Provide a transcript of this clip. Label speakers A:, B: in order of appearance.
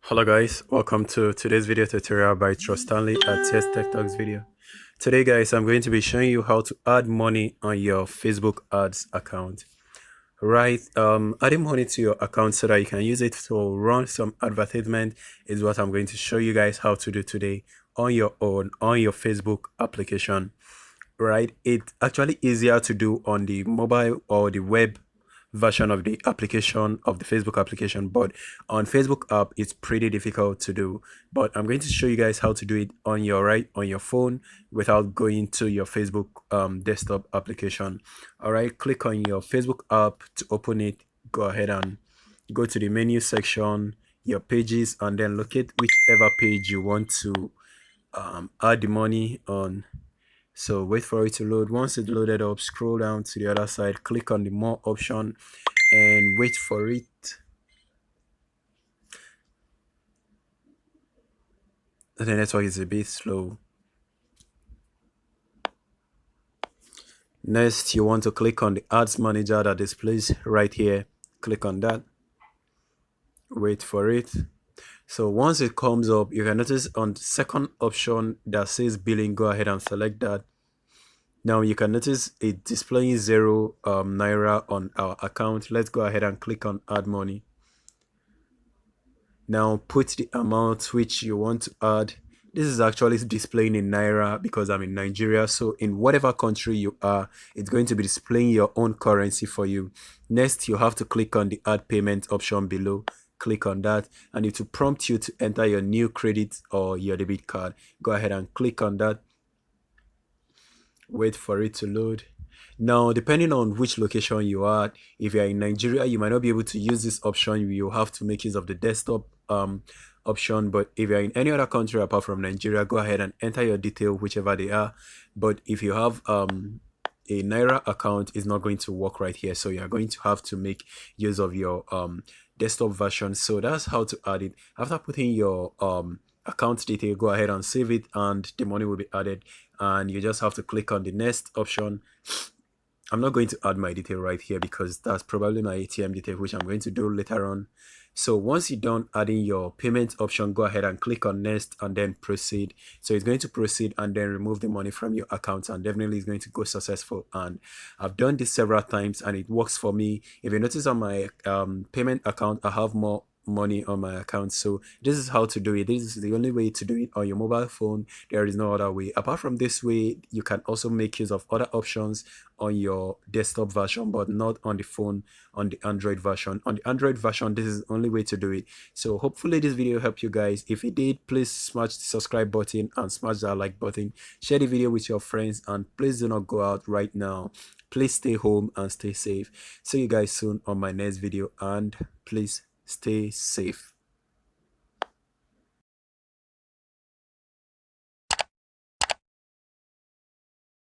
A: Hello guys, welcome to today's video tutorial by Trust Stanley at CS Tech Talks video. Today guys, I'm going to be showing you how to add money on your Facebook ads account. Right, adding money to your account so that you can use it to run some advertisement is what I'm going to show you guys how to do today on your own on your Facebook application. Right, it's actually easier to do on the mobile or the web version of the application of the Facebook application, but on Facebook app it's pretty difficult to do. But I'm going to show you guys how to do it on your on your phone without going to your Facebook desktop application. All right, click on your Facebook app to open it. Go ahead and go to the menu section, your pages, and then locate whichever page you want to add the money on. So wait for it to load. Once it's loaded up, scroll down to the other side, click on the more option and wait for it. The network is a bit slow. Next, you want to click on the ads manager that displays right here. Click on that. Wait for it. So once it comes up, you can notice on the second option that says billing, go ahead and select that. Now you can notice it displaying zero naira on our account. Let's go ahead and click on add money. Now put the amount which you want to add. This is actually displaying in naira because I'm in Nigeria. So in whatever country you are, it's going to be displaying your own currency for you. Next, you have to click on the add payment option below. Click on that and it will prompt you to enter your new credit or your debit card. Go ahead and click on that. Wait for it to load. Now, depending on which location you are, if you're in Nigeria, you might not be able to use this option. You have to make use of the desktop option. But if you're in any other country apart from Nigeria, go ahead and enter your detail, whichever they are. But if you have a Naira account, it's not going to work right here. So you're going to have to make use of your desktop version. So that's how to add it. After putting your account detail, go ahead and save it and the money will be added, and you just have to click on the next option. I'm not going to add my detail right here because that's probably my ATM detail, which I'm going to do later on. So once you're done adding your payment option, go ahead and click on next and then proceed. So it's going to proceed and then remove the money from your account, and definitely it's going to go successful. And I've done this several times and it works for me. If you notice on my payment account, I have more money on my account. So this is how to do it. This is the only way to do it on your mobile phone. There is no other way. Apart from this way, you can also make use of other options on your desktop version, but not on the phone, on the Android version. On the Android version, this is the only way to do it. So hopefully this video helped you guys. If it did, please smash the subscribe button and smash that like button. Share the video with your friends and please do not go out right now. Please stay home and stay safe. See you guys soon on my next video, and please stay safe.